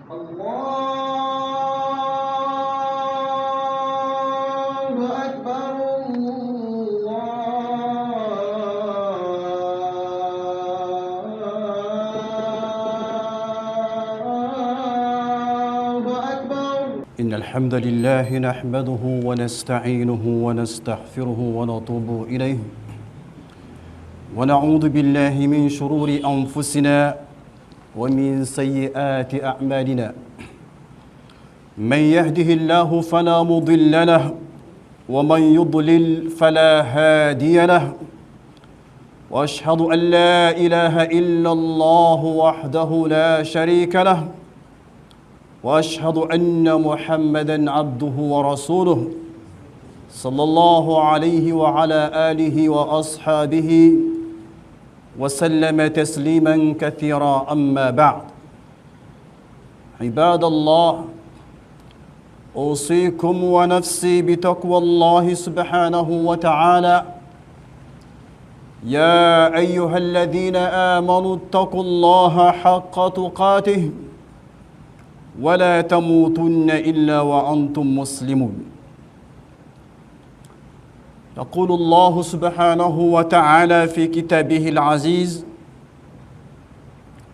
الله أكبر الله أكبر. إن الحمد لله نحمده ونستعينه ونستغفره ونتوب إليه ونعوذ بالله من شرور أنفسنا ومن سيئات أعمالنا. من يهده الله فلا مضل له ومن يضلل فلا هادي له. وأشهد أن لا إله إلا الله وحده لا شريك له. وأشهد أن محمدًا عبده ورسوله صلى الله عليه وعلى آله وأصحابه وسلم تسليمًا كثيرا. أما بعد، عباد الله، أوصيكم ونفسي بتقوى الله سبحانه وتعالى. يا أيها الذين آمنوا اتقوا الله حق تقاته ولا تموتن إلا وأنتم مسلمون. يقول الله سبحانه وتعالى في كتابه العزيز: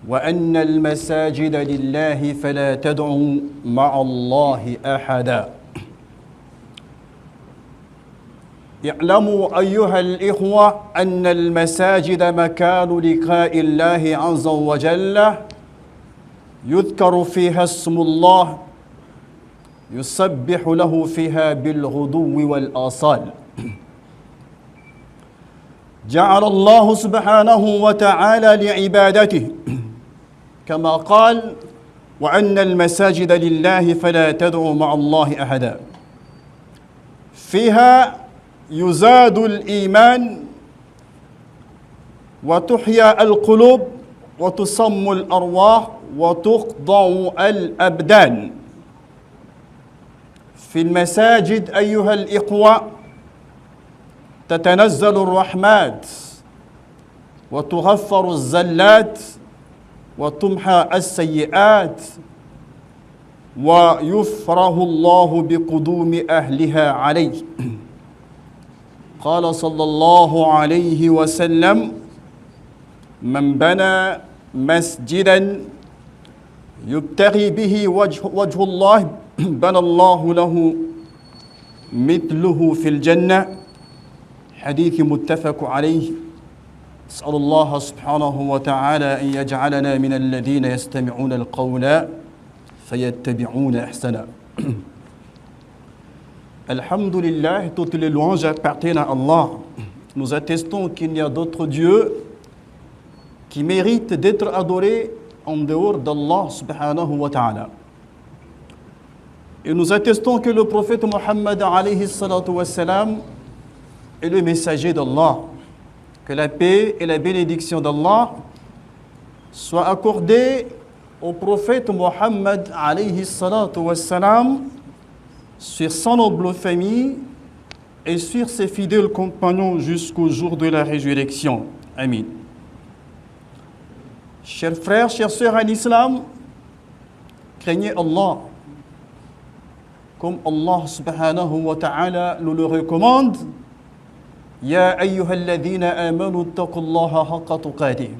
وأن المساجد لله فلا تدعوا مع الله أحدا. اعلموا أيها الإخوة أن المساجد مكان لقاء الله عز وجل، يذكر فيها اسم الله، يسبح له فيها بالغدو والآصال. جعل الله سبحانه وتعالى لعبادته كما قال: وأن المساجد لله فلا تدعوا مع الله أحدا. فيها يزاد الإيمان وتحيا القلوب وتصم الأرواح وتخضع الأبدان. في المساجد أيها الإخوة تتنزل الرحمات وتغفر الزلات وتمحى السيئات ويفرح الله بقدوم أهلها عليه. قال صلى الله عليه وسلم: من بنى مسجداً يبتغي به وجه الله بنى الله له مثله في الجنة. حديث متفق عليه. أسأل الله سبحانه وتعالى أن يجعلنا من الذين يستمعون القول فيتبعون أحسنه. Alhamdulillah, toutes les louanges appartiennent à Allah. Nous attestons qu'il n'y a d'autres dieux qui méritent d'être adorés en dehors d'Allah subhanahu wa ta'ala. Et nous attestons que le prophète Mohammed alayhi salatu wa salam est le messager d'Allah. Que la paix et la bénédiction d'Allah soient accordées au prophète Mohammed alayhi salatu wa salam, sur sa noble famille et sur ses fidèles compagnons jusqu'au jour de la résurrection. Amin. Chers frères, chères sœurs en islam, craignez Allah, comme Allah subhanahu wa ta'ala nous le recommande. Ya ayyuhalladhina amanu taqullaha haqqa tuqatih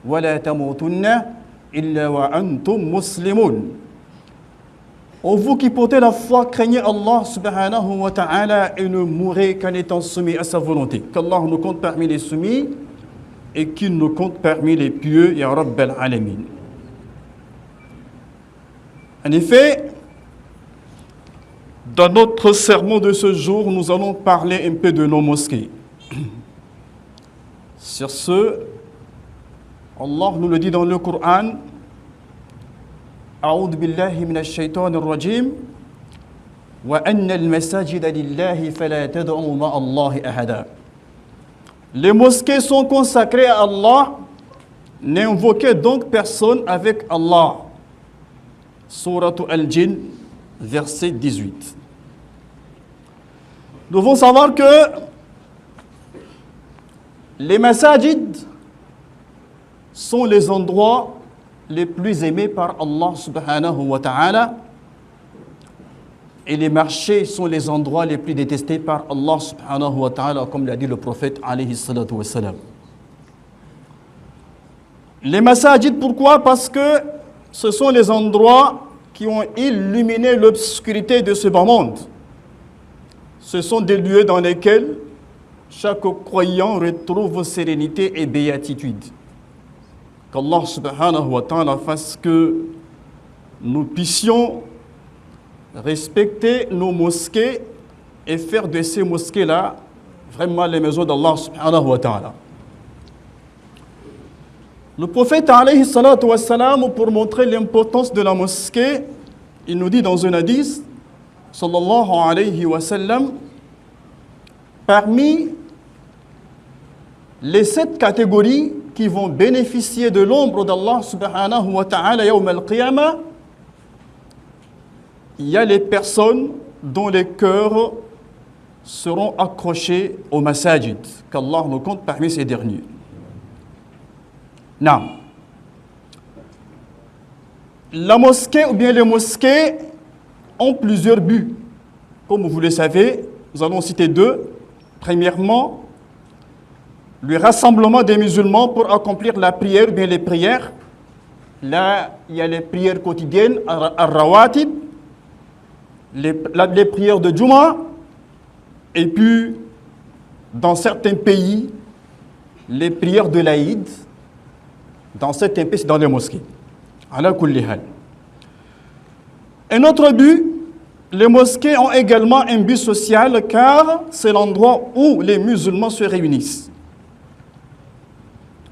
wa la tamutunna illa wa antum muslimun. Ô vous qui portez la foi, craignez Allah subhanahu wa ta'ala et ne mourrez qu'en étant soumis à sa volonté. Qu'Allah nous compte parmi les soumis et qu'il nous compte parmi les pieux, ya Rabbal Alamin. En effet, dans notre sermon de ce jour, nous allons parler un peu de nos mosquées. Sur ce, Allah nous le dit dans le Coran: أعوذ بالله من الشيطان الرجيم وأن المساجد لله فلا تدعوا مع الله أحدا. Les mosquées sont consacrées à Allah, n'invoquez donc personne avec Allah. Sourate Al-Jinn, verset 18. Nous devons savoir que les masajid sont les endroits les plus aimés par Allah subhanahu wa ta'ala et les marchés sont les endroits les plus détestés par Allah subhanahu wa ta'ala, comme l'a dit le prophète alayhi salatu wa salam. Les masajid, pourquoi? Parce que ce sont les endroits qui ont illuminé l'obscurité de ce bas monde. Ce sont des lieux dans lesquels chaque croyant retrouve sérénité et béatitude. Qu'Allah subhanahu wa ta'ala fasse que nous puissions respecter nos mosquées et faire de ces mosquées-là vraiment les maisons d'Allah subhanahu wa ta'ala. Le prophète alayhi salatu wa salam, pour montrer l'importance de la mosquée, il nous dit dans un hadith, sallallahu alayhi wa sallam, parmi les 7 catégories qui vont bénéficier de l'ombre d'Allah subhanahu wa ta'ala yawm al-qiyamah, il y a les personnes dont les cœurs seront accrochés au masajid, qu'Allah nous compte parmi ces derniers. Non. La mosquée ou bien les mosquées ont plusieurs buts. Comme vous le savez, nous allons citer 2. Premièrement, le rassemblement des musulmans pour accomplir la prière ou bien les prières. Là, il y a les prières quotidiennes, ar-rawatib, les prières de Juma, et puis, dans certains pays, les prières de l'Aïd. Dans certains pays, c'est dans les mosquées. Ala kulli hal. Un autre but, les mosquées ont également un but social car c'est l'endroit où les musulmans se réunissent.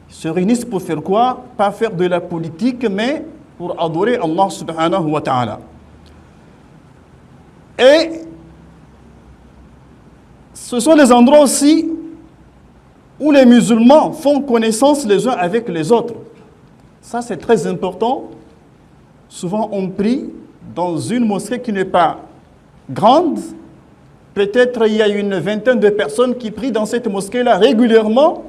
Ils se réunissent pour faire quoi? Pas faire de la politique, mais pour adorer Allah subhanahu wa ta'ala. Et ce sont les endroits aussi où les musulmans font connaissance les uns avec les autres. Ça, c'est très important. Souvent, on prie dans une mosquée qui n'est pas grande. Peut-être il y a une vingtaine de personnes qui prient dans cette mosquée-là régulièrement,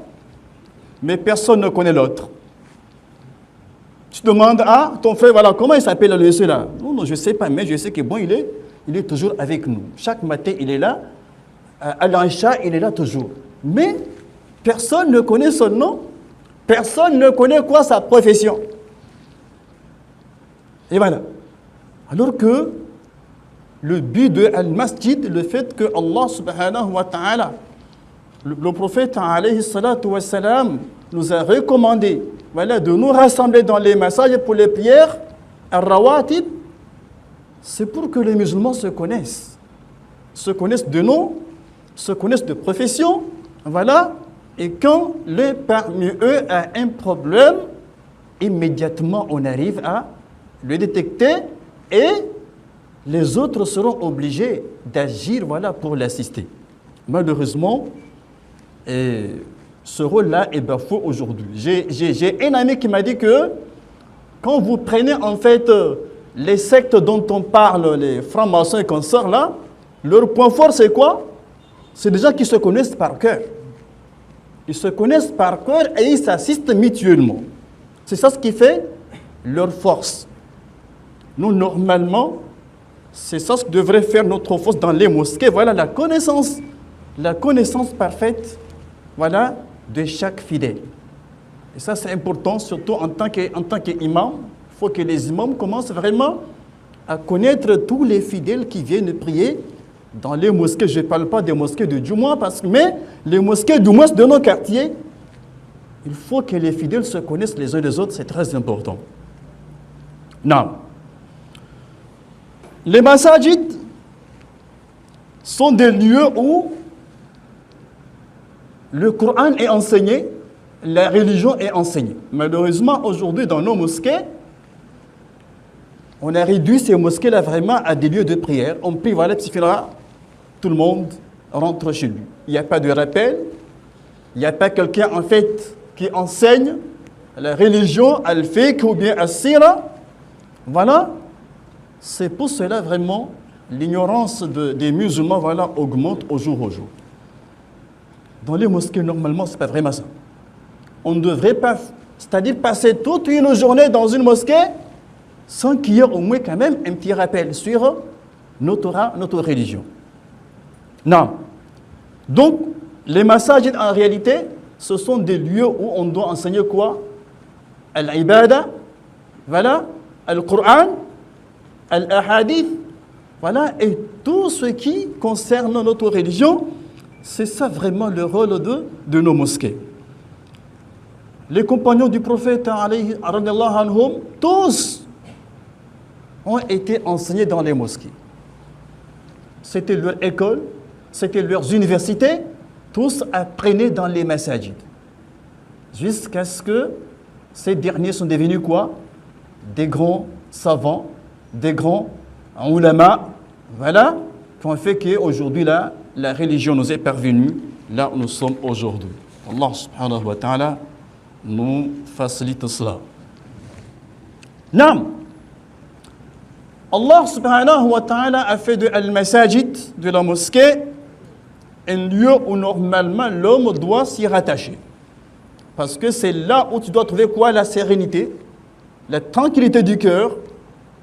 mais personne ne connaît l'autre. Tu demandes à ton frère, voilà, comment il s'appelle le monsieur là? Non, je ne sais pas, mais je sais que bon, il est toujours avec nous. Chaque matin, il est là. À l'Aïcha, il est là toujours. Mais personne ne connaît son nom. Personne ne connaît quoi sa profession. Et voilà. Alors que le but de Al-Masjid, le fait que Allah subhanahu wa ta'ala, le prophète alayhi salatu wa salam, nous a recommandé, voilà, de nous rassembler dans les massages pour les prières, ar-rawatib, c'est pour que les musulmans se connaissent de nom, se connaissent de profession, voilà. Et quand l'un parmi eux a un problème, immédiatement on arrive à le détecter et les autres seront obligés d'agir, voilà, pour l'assister. Malheureusement, ce rôle-là est bafoué aujourd'hui. J'ai un ami qui m'a dit que quand vous prenez en fait les sectes dont on parle, les francs-maçons et consorts là, leur point fort c'est quoi? C'est des gens qui se connaissent par cœur. Ils se connaissent par cœur et ils s'assistent mutuellement. C'est ça ce qui fait leur force. Nous, normalement, c'est ça ce que devrait faire notre force dans les mosquées. Voilà la connaissance parfaite, voilà, de chaque fidèle. Et ça, c'est important, surtout en tant qu'imam. Il faut que les imams commencent vraiment à connaître tous les fidèles qui viennent prier dans les mosquées. Je ne parle pas des mosquées de Juma, mais les mosquées du moins de nos quartiers, il faut que les fidèles se connaissent les uns les autres, c'est très important. Non. Les masajid sont des lieux où le Coran est enseigné, la religion est enseignée. Malheureusement, aujourd'hui, dans nos mosquées, on a réduit ces mosquées-là vraiment à des lieux de prière. On prie, voilà, tout le monde rentre chez lui. Il n'y a pas de rappel, il n'y a pas quelqu'un en fait qui enseigne la religion, al-fiqh ou bien al-sira. Voilà, c'est pour cela vraiment l'ignorance des musulmans, voilà, augmente au jour au jour. Dans les mosquées, normalement, ce n'est pas vraiment ça. On ne devrait pas C'est-à-dire passer toute une journée dans une mosquée sans qu'il y ait au moins quand même un petit rappel sur notre religion. Non. Donc, les massages, en réalité, ce sont des lieux où on doit enseigner quoi? Al-ibada, voilà, Al-Qur'an, Al-ahadith, voilà, et tout ce qui concerne notre religion, c'est ça vraiment le rôle de nos mosquées. Les compagnons du prophète, anhum, tous ont été enseignés dans les mosquées. C'était leur école, c'était leurs universités, tous apprenaient dans les masajid. Jusqu'à ce que ces derniers sont devenus quoi? Des grands savants, des grands ulama, voilà, qui ont fait qu'aujourd'hui, là, la religion nous est parvenue, là où nous sommes aujourd'hui. Allah subhanahu wa ta'ala nous facilite cela. Nam, Allah subhanahu wa ta'ala a fait de al-masajid, de la mosquée, un lieu où normalement l'homme doit s'y rattacher. Parce que c'est là où tu dois trouver quoi? La sérénité, la tranquillité du cœur.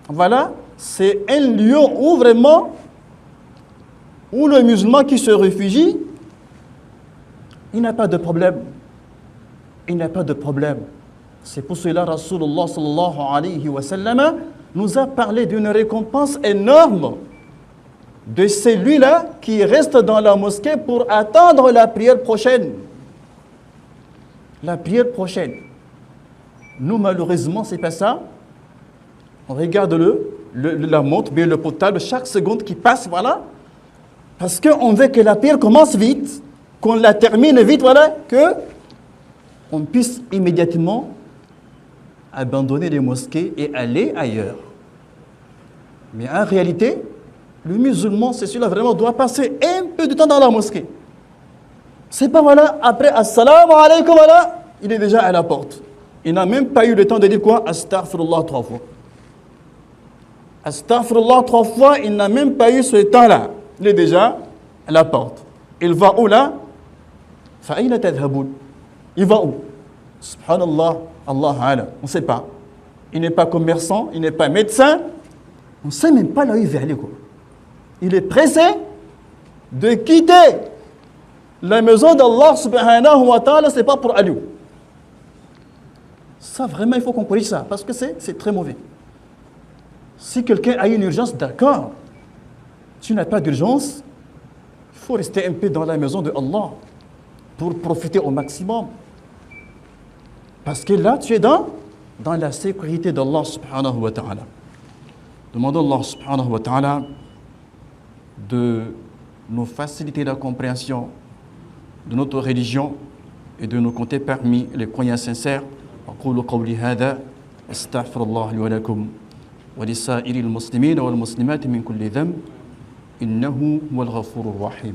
Voilà, c'est un lieu où vraiment, où le musulman qui se réfugie, il n'a pas de problème. Il n'a pas de problème. C'est pour cela que Rasulullah sallallahu alayhi wa sallam nous a parlé d'une récompense énorme de celui-là qui reste dans la mosquée pour attendre la prière prochaine. La prière prochaine. Nous, malheureusement, c'est pas ça. On regarde la montre, bien le portable, chaque seconde qui passe, voilà. Parce qu'on veut que la prière commence vite, qu'on la termine vite, voilà, que on puisse immédiatement abandonner les mosquées et aller ailleurs. Mais en réalité, le musulman, c'est celui-là vraiment doit passer un peu de temps dans la mosquée. C'est pas voilà, après assalamu alaykum, voilà, il est déjà à la porte. Il n'a même pas eu le temps de dire quoi? Astaghfirullah 3 fois. Astaghfirullah 3 fois, il n'a même pas eu ce temps-là. Il est déjà à la porte. Il va où là? Fa'ayna tadhaboun. Il va où? Subhanallah, Allah ala. On ne sait pas. Il n'est pas commerçant, il n'est pas médecin. On ne sait même pas là où il veut aller, quoi. Il est pressé de quitter la maison d'Allah subhanahu wa ta'ala, c'est pas pour aller où. Ça, vraiment, il faut qu'on corrige ça, parce que c'est très mauvais. Si quelqu'un a une urgence, d'accord. Tu n'as pas d'urgence, il faut rester un peu dans la maison de Allah pour profiter au maximum. Parce que là, tu es dans la sécurité d'Allah subhanahu wa ta'ala. Demandons Allah subhanahu wa ta'ala de nous faciliter la compréhension de notre religion et de nous compter parmi les croyants sincères. أقول قولي هذا أستغفر الله لي ولكم ولسائر المسلمين والمسلمات من كل ذنب إنه هو الغفور الرحيم.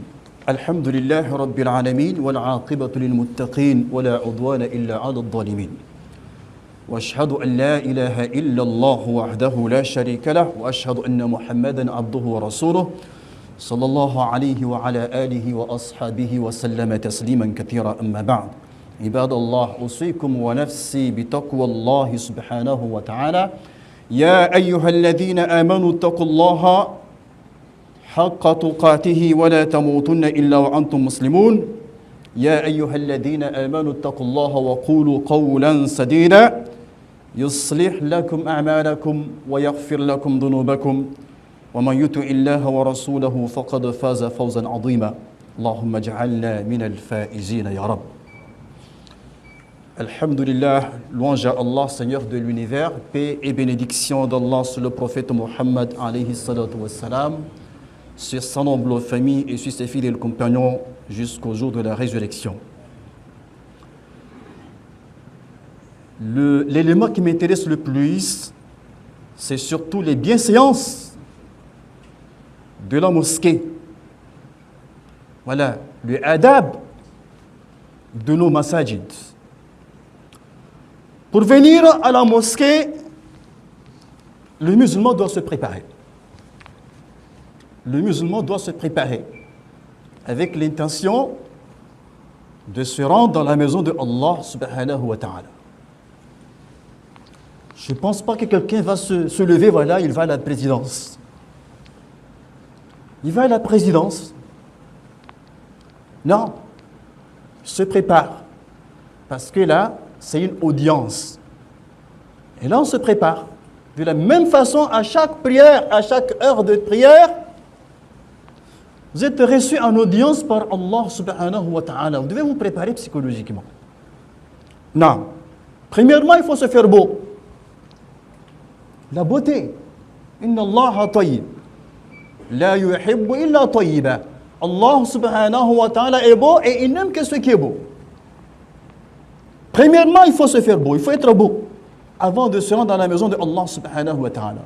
الحمد لله رب العالمين والعاقبة للمتقين ولا عدوان إلا على الظالمين. وأشهد أن لا إله إلا الله وحده لا شريك له وأشهد أن محمدا عبده ورسوله صلى الله عليه وعلى آله وأصحابه وسلم تسليما كثيرا أما بعد. عباد الله أوصيكم ونفسي بتقوى الله سبحانه وتعالى. يا أيها الذين آمنوا اتقوا الله حق تقاته ولا تموتن إلا وأنتم مسلمون. يا أيها الذين آمنوا اتقوا الله وقولوا قولا سديدا يصلح لكم أعمالكم ويغفر لكم ذنوبكم ومن يطع الله ورسوله فقد فاز فوزا عظيما. اللهم اجعلنا من الفائزين يا رب. Alhamdulillah, louange à Allah, Seigneur de l'univers, paix et bénédiction d'Allah sur le prophète Mohammed alayhi salatu wassalam, sur sa noble famille et sur ses fidèles compagnons jusqu'au jour de la résurrection. L'élément qui m'intéresse le plus, c'est surtout les bienséances de la mosquée. Voilà, le adab de nos masajid. Pour venir à la mosquée, le musulman doit se préparer. Le musulman doit se préparer avec l'intention de se rendre dans la maison de Allah subhanahu wa ta'ala. Je ne pense pas que quelqu'un va se lever, voilà, il va à la présidence. Il va à la présidence. Non, il se prépare. Parce que là, c'est une audience. Et là, on se prépare. De la même façon, à chaque prière, à chaque heure de prière, vous êtes reçu en audience par Allah subhanahu wa ta'ala. Vous devez vous préparer psychologiquement. Non. Premièrement, il faut se faire beau. La beauté. Inna Allah tayyib. La yuhibbu illa tayyiba. Allah subhanahu wa ta'ala est beau et il n'aime que ce qui est beau. Premièrement, il faut se faire beau. Il faut être beau avant de se rendre dans la maison de Allah subhanahu wa ta'ala.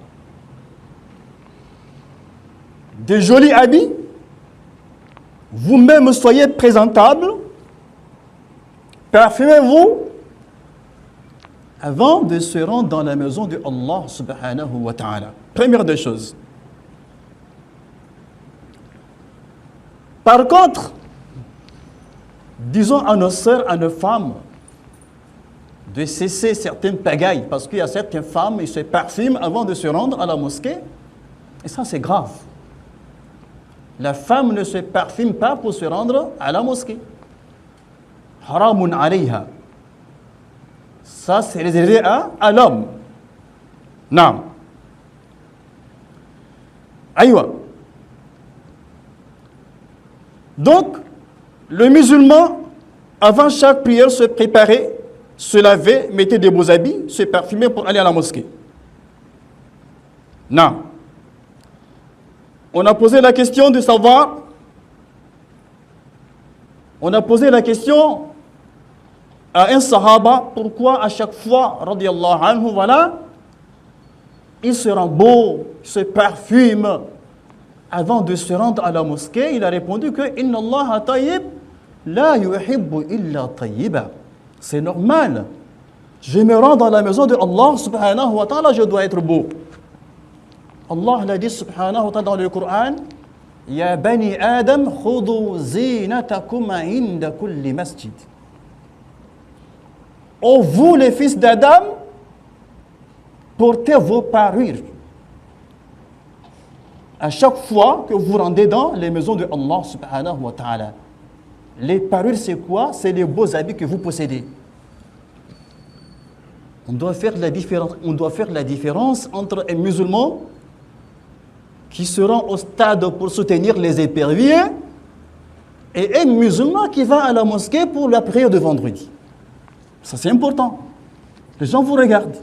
Des jolis habits. Vous-même soyez présentable. Parfumez-vous avant de se rendre dans la maison de Allah subhanahu wa ta'ala. Première des choses. Par contre, disons à nos sœurs, à nos femmes, de cesser certaines pagailles, parce qu'il y a certaines femmes, ils se parfument avant de se rendre à la mosquée, et ça c'est grave. La femme ne se parfume pas pour se rendre à la mosquée. Haramun alayha. Ça, c'est réservé à l'homme. Non. Aïwa. Donc, le musulman, avant chaque prière, se préparait, se lavait, mettait des beaux habits, se parfumait pour aller à la mosquée. Non. On a posé la question de savoir, on a posé la question à un sahaba, pourquoi à chaque fois, radiyallahu anhu, voilà, il se rend beau, se parfume, avant de se rendre à la mosquée, il a répondu que « Inna Allah tayyib, la yuhibbu illa tayyiba » C'est normal. Je me rends dans la maison de Allah subhanahu wa ta'ala, je dois être beau. Allah l'a dit subhanahu wa ta'ala dans le Coran, « Ya bani Adam, khudu zinatakum inda kulli masjid » Ô vous les fils d'Adam, portez vos parures. À chaque fois que vous rendez dans les maisons de Allah subhanahu wa ta'ala. Les parures, c'est quoi? C'est les beaux habits que vous possédez. On doit faire la différence entre un musulman qui se rend au stade pour soutenir les éperviers et un musulman qui va à la mosquée pour la prière de vendredi. Ça, c'est important. Les gens vous regardent.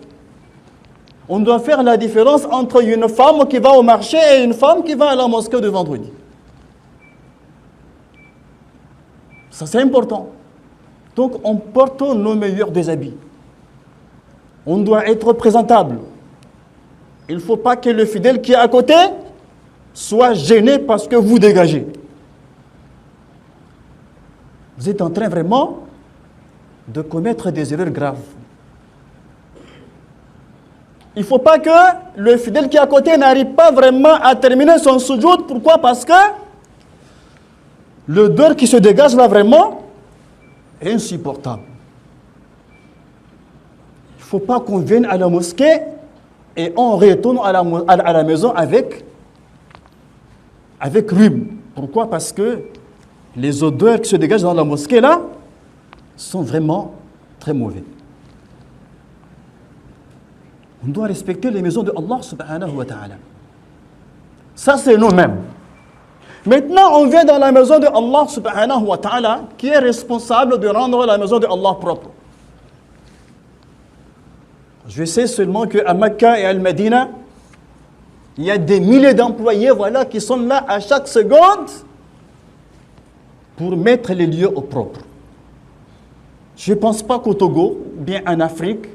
On doit faire la différence entre une femme qui va au marché et une femme qui va à la mosquée de vendredi. Ça, c'est important. Donc, on porte nos meilleurs des habits. On doit être présentable. Il ne faut pas que le fidèle qui est à côté soit gêné parce que vous dégagez. Vous êtes en train vraiment de commettre des erreurs graves. Il ne faut pas que le fidèle qui est à côté n'arrive pas vraiment à terminer son soujoud. Pourquoi? Parce que l'odeur qui se dégage là vraiment est insupportable. Il ne faut pas qu'on vienne à la mosquée et on retourne à la maison avec rhume. Pourquoi? Parce que les odeurs qui se dégagent dans la mosquée là sont vraiment très mauvaises. On doit respecter les maisons de Allah subhanahu wa ta'ala. Ça, c'est nous-mêmes. Maintenant, on vient dans la maison de Allah subhanahu wa ta'ala qui est responsable de rendre la maison de Allah propre. Je sais seulement qu'à Mecca et à Al-Medina, il y a des milliers d'employés voilà, qui sont là à chaque seconde pour mettre les lieux au propre. Je ne pense pas qu'au Togo, bien en Afrique,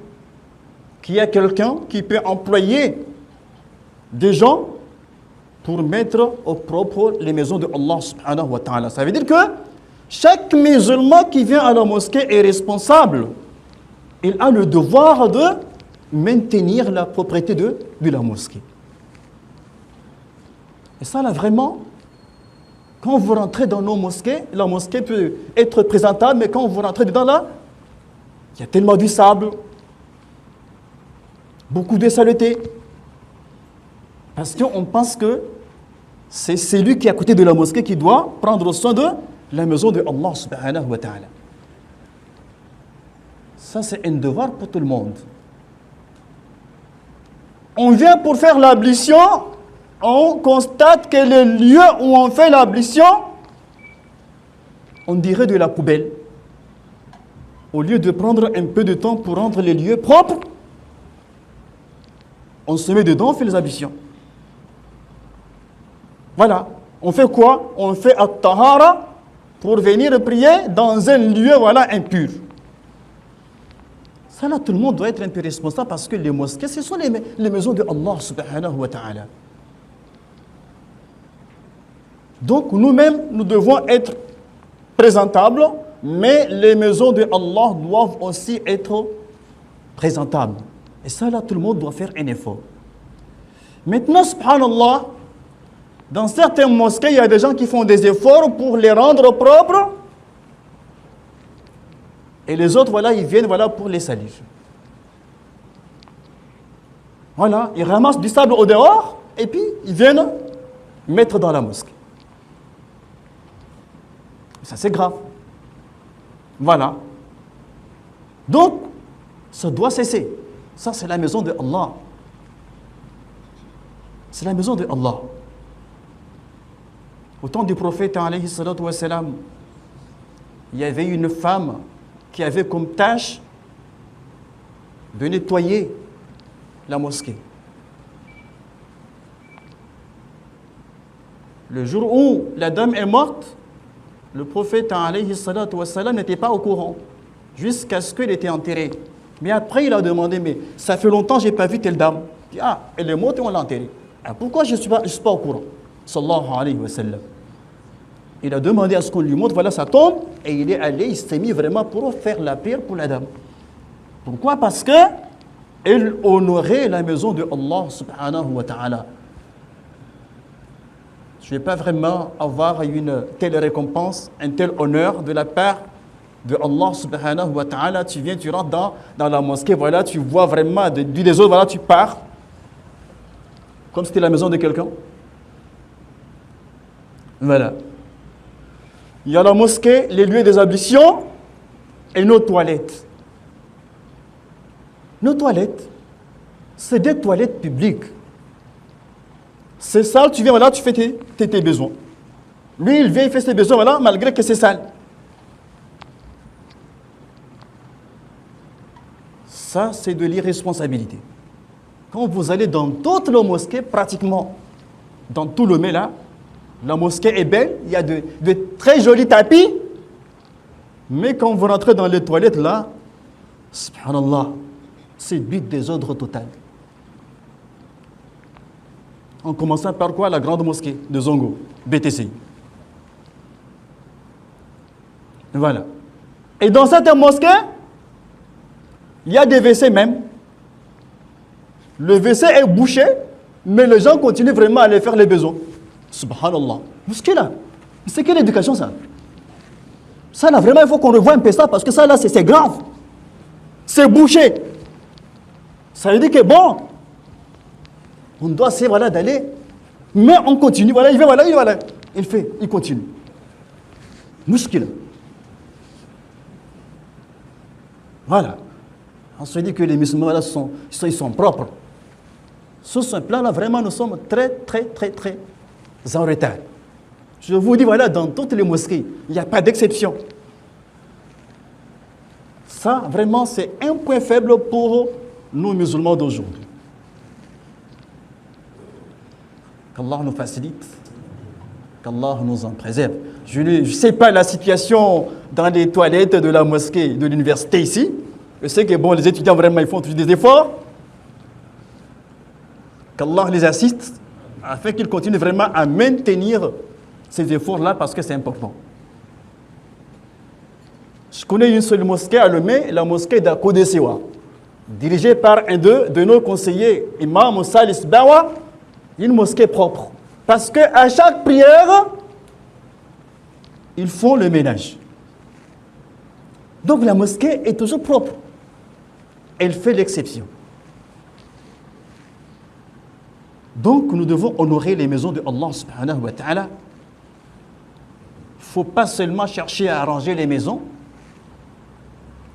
qu'il y a quelqu'un qui peut employer des gens pour mettre au propre les maisons de Allah subhanahu wa ta'ala. Ça veut dire que chaque musulman qui vient à la mosquée est responsable. Il a le devoir de maintenir la propriété de la mosquée. Et ça là vraiment, quand vous rentrez dans nos mosquées, la mosquée peut être présentable, mais quand vous rentrez dedans là, il y a tellement du sable. beaucoup de saleté. Parce qu'on pense que c'est celui qui est à côté de la mosquée qui doit prendre soin de la maison de Allah subhanahu wa ta'ala. Ça, c'est un devoir pour tout le monde. On vient pour faire l'ablution, on constate que le lieu où on fait l'ablution, on dirait de la poubelle. Au lieu de prendre un peu de temps pour rendre les lieux propres, on se met dedans, on fait les ablutions. Voilà. On fait quoi? On fait at-tahara pour venir prier dans un lieu, voilà, impur. Ça là, tout le monde doit être un peu responsable parce que les mosquées, ce sont les maisons de Allah subhanahu wa ta'ala. Donc nous-mêmes, nous devons être présentables, mais les maisons de Allah doivent aussi être présentables. Et ça là, tout le monde doit faire un effort. Maintenant, subhanallah, dans certaines mosquées, il y a des gens qui font des efforts pour les rendre propres. Et les autres, voilà, ils viennent voilà, pour les salir. Voilà, ils ramassent du sable au dehors et puis ils viennent mettre dans la mosquée. Ça, c'est grave. Voilà. Donc, ça doit cesser. Ça, c'est la maison de Allah. C'est la maison de Allah. Au temps du prophète, alayhi salatu wa salam, il y avait une femme qui avait comme tâche de nettoyer la mosquée. Le jour où la dame est morte, le prophète alayhi salatu wa salam n'était pas au courant, jusqu'à ce qu'elle était enterrée. Mais après, il a demandé, mais ça fait longtemps que je n'ai pas vu telle dame. Il dit, ah, elle est morte et on l'a enterrée. Ah, pourquoi je ne suis pas au courant? Sallallahu alayhi wa sallam. Il a demandé à ce qu'on lui montre, voilà sa tombe, et il est allé, il s'est mis vraiment pour faire la prière pour la dame. Pourquoi? Parce que elle honorait la maison de Allah subhanahu wa ta'ala. Je ne vais pas vraiment avoir une telle récompense, un tel honneur de la part de Allah subhanahu wa ta'ala. Tu viens, tu rentres dans la mosquée, voilà, tu vois vraiment des autres, voilà, tu pars, comme si c'était la maison de quelqu'un. Voilà. Il y a la mosquée, les lieux des ablutions et nos toilettes. Nos toilettes, c'est des toilettes publiques. C'est sale, tu viens, voilà, tu fais tes besoins. Lui, il vient, il fait ses besoins, voilà, malgré que c'est sale. Ça, c'est de l'irresponsabilité. Quand vous allez dans toutes les mosquées, pratiquement, dans tout le Mela, la mosquée est belle, il y a de très jolis tapis, mais quand vous rentrez dans les toilettes, là, subhanallah, c'est but désordre total. En commençant par quoi? La grande mosquée de Zongo, BTC. Voilà. Et dans cette mosquée, il y a des WC même. Le WC est bouché, mais les gens continuent vraiment à aller faire les besoins. Subhanallah. Mosquée là, c'est quelle éducation ça? Ça là, vraiment, il faut qu'on revoie un peu ça, parce que ça là, c'est grave. C'est bouché. Ça veut dire que bon, on doit essayer voilà, d'aller, mais on continue, voilà, il va, voilà, il continue. Mouskil. Voilà. On se dit que les musulmans là, ils sont propres. Sur ce plan-là, vraiment, nous sommes très en retard. Je vous dis, voilà, dans toutes les mosquées, il n'y a pas d'exception. Ça, vraiment, c'est un point faible pour nous musulmans d'aujourd'hui. Qu'Allah nous facilite, qu'Allah nous en préserve. Je ne sais pas la situation dans les toilettes de la mosquée de l'université ici. Je sais que bon, les étudiants vraiment ils font toujours des efforts. Qu'Allah les assiste afin qu'ils continuent vraiment à maintenir ces efforts-là parce que c'est important. Je connais une seule mosquée à Lomé, la mosquée d'Akodesewa, dirigée par un de nos conseillers, Imam Salis Bawa, une mosquée propre. Parce qu'à chaque prière, ils font le ménage. Donc la mosquée est toujours propre. Elle fait l'exception. Donc nous devons honorer les maisons de Allah subhanahu wa ta'ala. Il ne faut pas seulement chercher à arranger les maisons,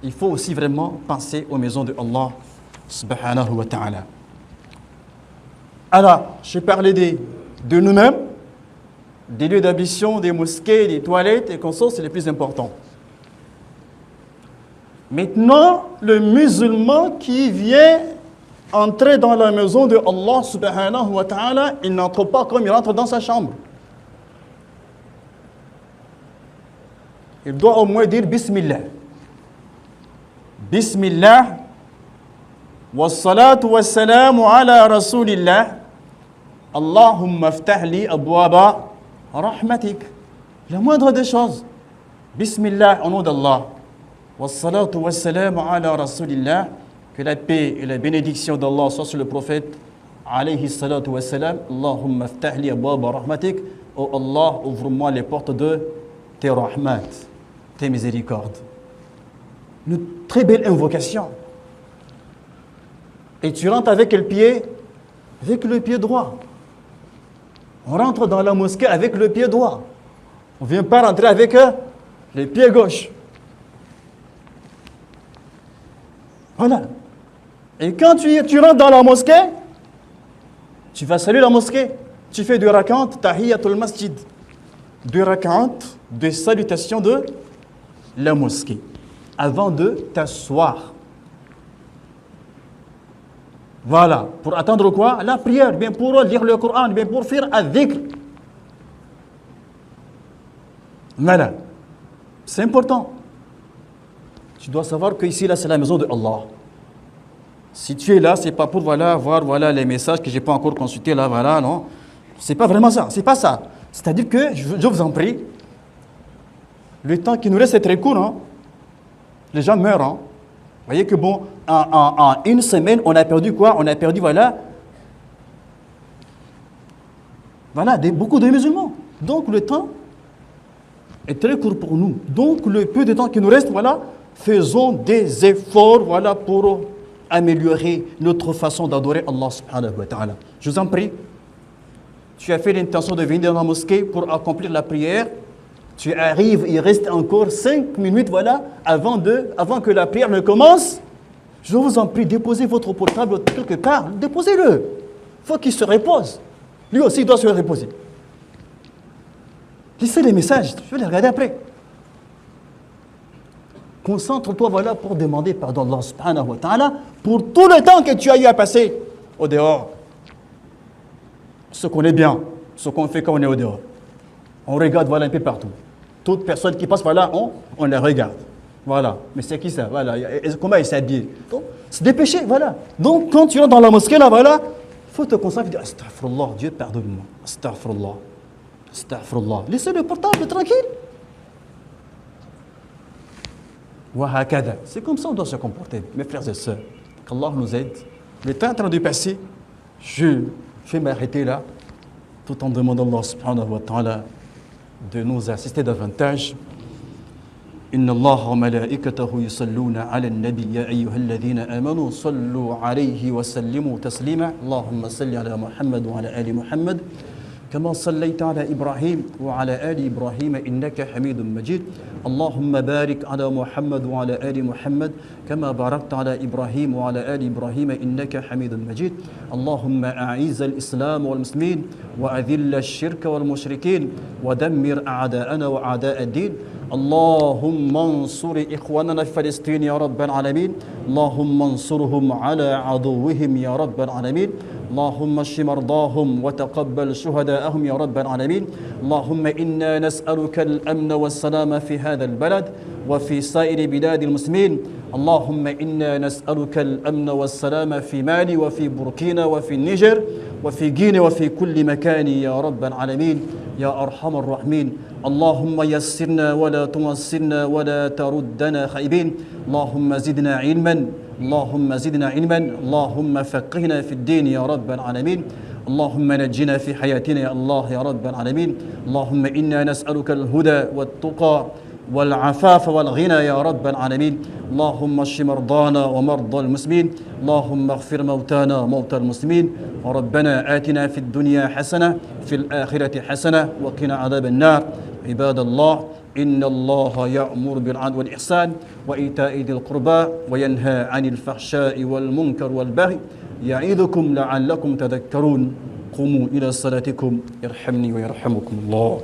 il faut aussi vraiment penser aux maisons de Allah subhanahu wa ta'ala. Alors, j'ai parlé de nous-mêmes, des lieux d'habitation, des mosquées, des toilettes et consorts, c'est le plus important. Maintenant, le musulman qui vient entrer dans la maison de Allah subhanahu wa ta'ala, il n'entre pas comme il rentre dans sa chambre. Il doit au moins dire Bismillah. Bismillah, wassalatu wassalamu ala rasulillah, Allahumma aftah li abwaba rahmatik. La moindre des choses. Bismillah, au nom d'Allah. Wassalatu wassalamu ala rasulillah. Que la paix et la bénédiction d'Allah soient sur le prophète, alayhi salatu wassalam. Allahumma aftah li abwaba rahmatik. Oh Allah, ouvre-moi les portes de tes rahmat, tes miséricordes. Une très belle invocation. Et tu rentres avec le pied droit. On rentre dans la mosquée avec le pied droit. On ne vient pas rentrer avec le pied gauche. Voilà. Et quand tu rentres dans la mosquée, tu vas saluer la mosquée. Tu fais 2 rak'at, tahiyatul masjid. 2 rak'at de salutation de la mosquée. Avant de t'asseoir. Voilà. Pour attendre quoi? La prière, bien pour lire le Coran, bien pour faire al-dhikr. Voilà. C'est important. Tu dois savoir que ici, là, c'est la maison de Allah. Si tu es là, c'est pas pour voir les messages que j'ai pas encore consultés là, voilà, non. C'est pas vraiment ça. C'est pas ça. C'est-à-dire que, je vous en prie, le temps qui nous reste est très court, hein. Les gens meurent. Hein. Vous voyez que bon, en une semaine, on a perdu quoi? On a perdu, beaucoup de musulmans. Donc le temps est très court pour nous. Donc le peu de temps qui nous reste, faisons des efforts, pour améliorer notre façon d'adorer Allah subhanahu wa ta'ala. Je vous en prie, tu as fait l'intention de venir dans la mosquée pour accomplir la prière. Tu arrives, il reste encore 5 minutes, avant que la prière ne commence. Je vous en prie, déposez votre portable quelque part. Déposez-le. Il faut qu'il se repose. Lui aussi, il doit se reposer. Laissez les messages, je vais les regarder après. Concentre-toi, pour demander pardon à Allah subhanahu wa ta'ala pour tout le temps que tu as eu à passer au dehors. Ce qu'on est bien, ce qu'on fait quand on est au dehors. On regarde, un peu partout. Toute personne qui passe, on les regarde. Voilà. Mais c'est qui ça? Comment il s'habille? C'est des péchés, Donc, quand tu rentres dans la mosquée, il faut te concentrer et dire Astaghfirullah, Dieu pardonne-moi. Astaghfirullah. Astaghfirullah. Laissez le portable tranquille. C'est comme ça qu'on doit se comporter, mes frères et sœurs. Qu'Allah nous aide. Le temps est en train de passer. Je vais m'arrêter là, tout en demandant à Allah subhanahu wa ta'ala de nous assister davantage. إن الله وملائكته يصلون على النبي يا أيها الذين آمنوا صلوا عليه وسلموا تسليما اللهم صل على محمد وعلى آل محمد كما صليت على إبراهيم وعلى آل إبراهيم إنك حميد مجيد اللهم بارك على محمد وعلى آل محمد كما باركت على إبراهيم وعلى آل إبراهيم إنك حميد مجيد اللهم أعز الإسلام والمسلمين وأذل الشرك والمشركين ودمر أعداءنا وأعداء الدين اللهم انصر إخواننا في فلسطين يا رب العالمين اللهم انصرهم على عدوهم يا رب العالمين اللهم اشف مرضاهم وتقبل شهداءهم يا رب العالمين اللهم إنا نسألك الأمن والسلام في هذا البلد وفي سائر بلاد المسلمين اللهم إنا نسألك الأمن والسلام في مالي وفي بوركينا وفي النيجر وفي غينيا وفي كل مكان يا رب العالمين يا أرحم الراحمين اللهم يسرنا ولا تعسرنا ولا تردنا خائبين اللهم زدنا علما اللهم زدنا علما اللهم فقهنا في الدين يا رب العالمين اللهم نجنا في حياتنا يا الله يا رب العالمين اللهم إنا نسألك الهدى والتقى والعفاف والغنى يا رب العالمين. اللهم اشف مرضانا ومرضى المسلمين. اللهم اغفر موتانا وموتى المسلمين. ربنا آتنا في الدنيا حسنة في الآخرة حسنة وقنا عذاب النار. عباد الله، إن الله يأمر بالعدل والإحسان وإيتاء ذي القربى وينهى عن الفحشاء والمنكر والبغي يعظكم لعلكم تذكرون. قوموا إلى صلاتكم يرحمني ويرحمكم الله.